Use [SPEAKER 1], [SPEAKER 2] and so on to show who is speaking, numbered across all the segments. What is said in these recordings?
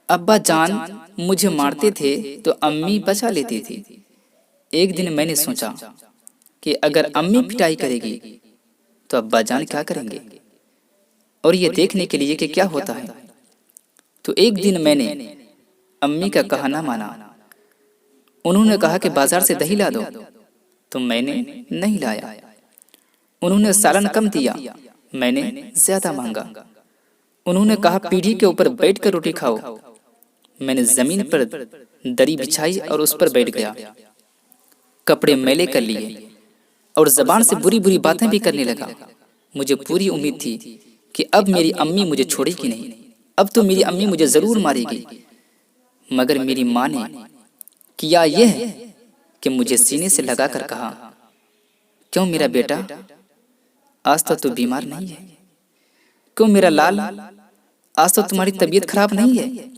[SPEAKER 1] अब्बा जान मुझे मारते थे तो अम्मी बचा लेती थी। एक दिन मैंने सोचा कि अगर अम्मी पिटाई करेगी तो अब्बा जान क्या करेंगे, और ये देखने के लिए कि क्या होता है। तो एक दिन मैंने अम्मी का कहा ना माना। उन्होंने कहा कि बाजार से दही ला दो, तो मैंने नहीं लाया। उन्होंने सालन कम दिया, मैंने ज्यादा मांगा। उन्होंने कहा पीढ़ी के ऊपर बैठकर रोटी खाओ, मैंने जमीन पर दरी बिछाई और उस पर बैठ गया। कपड़े मैले कर लिए और जबान से बुरी बुरी बातें भी करने लगा। मुझे पूरी उम्मीद थी कि अब मेरी अम्मी मुझे छोड़ेगी नहीं, अब तो मेरी अम्मी मुझे जरूर मारेगी। मगर मेरी माँ ने किया यह कि मुझे सीने से लगाकर कहा, क्यों मेरा बेटा, आज तो तू बीमार नहीं है? क्यों मेरा लाल, आज तो तुम्हारी तबीयत खराब नहीं है?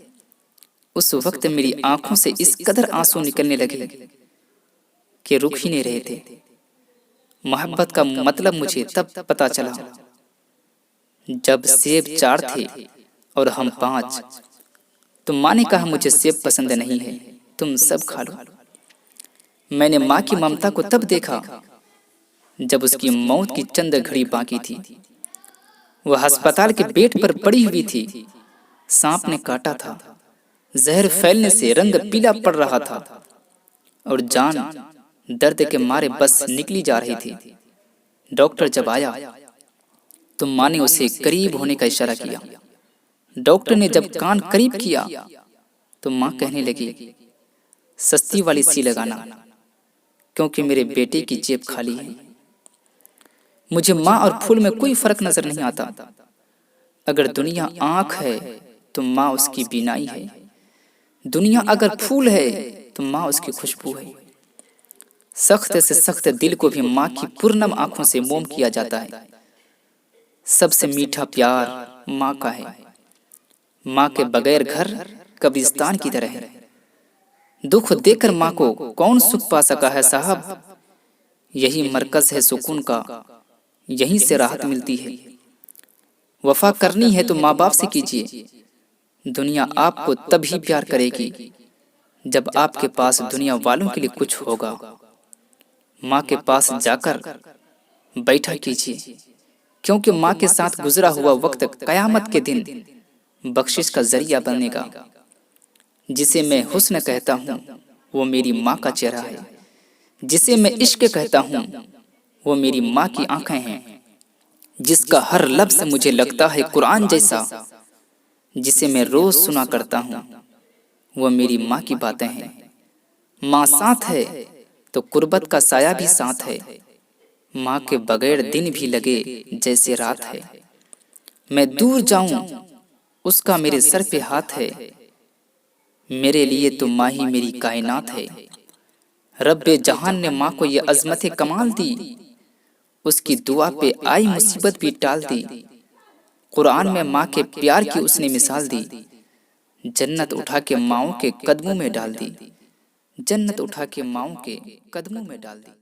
[SPEAKER 1] उस वक्त मेरी आंखों से इस कदर आंसू निकलने लगे कि रुक ही नहीं रहे थे। मोहब्बत का मतलब मुझे तब पता चला जब सेब 4 थे और हम 5। तो माँ ने कहा मुझे सेब पसंद नहीं है, तुम सब खा लो। मैंने माँ की ममता को तब देखा जब उसकी मौत की चंद घड़ी बाकी थी। वह अस्पताल के बेड पर पड़ी हुई थी। सांप ने काटा था, जहर फैलने से रंग पीला पड़ रहा था और जान दर्द के मारे बस निकली जा रही थी। डॉक्टर जब आया तो माँ ने उसे करीब होने का इशारा किया। डॉक्टर ने जब कान करीब किया तो माँ कहने लगी, सस्ती वाली सी लगाना, क्योंकि मेरे बेटे की जेब खाली है। मुझे माँ और फूल में कोई फर्क नजर नहीं आता। अगर दुनिया आंख है तो माँ उसकी बीनाई है। दुनिया अगर फूल है तो माँ उसकी खुशबू है। सख्त से सख्त दिल को भी माँ की पूर्णम आंखों से मोम किया जाता है। सबसे मीठा प्यार माँ का है। माँ के बगैर घर कब्रिस्तान की तरह है। दुख देकर माँ को कौन सुख पा सका है साहब? यही मरकज है सुकून का, यहीं से राहत मिलती है। वफा करनी है तो माँ बाप से कीजिए। दुनिया आपको तभी प्यार करेगी जब आपके पास दुनिया वालों के लिए कुछ होगा। माँ के पास जाकर बैठा कीजिए, क्योंकि माँ के साथ गुजरा हुआ वक्त कयामत के दिन बख्शिश का जरिया बनेगा। जिसे मैं हुस्न कहता हूँ वो मेरी माँ का चेहरा है। जिसे मैं इश्क कहता हूँ वो मेरी माँ की आंखें हैं। जिसका हर लफ्ज मुझे लगता है कुरान जैसा, जिसे मैं रोज सुना करता हूँ वो मेरी माँ की बातें हैं। माँ साथ है तो कुर्बत का साया भी साथ है। माँ के बगैर दिन भी लगे जैसे रात है। मैं दूर जाऊं उसका मेरे सर पे हाथ है। मेरे लिए तो माँ ही मेरी कायनात है। रब्बे जहान ने माँ को ये अजमत कमाल दी। उसकी दुआ पे आई मुसीबत भी टाल दी। कुरान में माँ के प्यार की उसने मिसाल दी। जन्नत उठा के माँओं के कदमों में डाल दी। जन्नत उठा के माँओं के कदमों में डाल दी।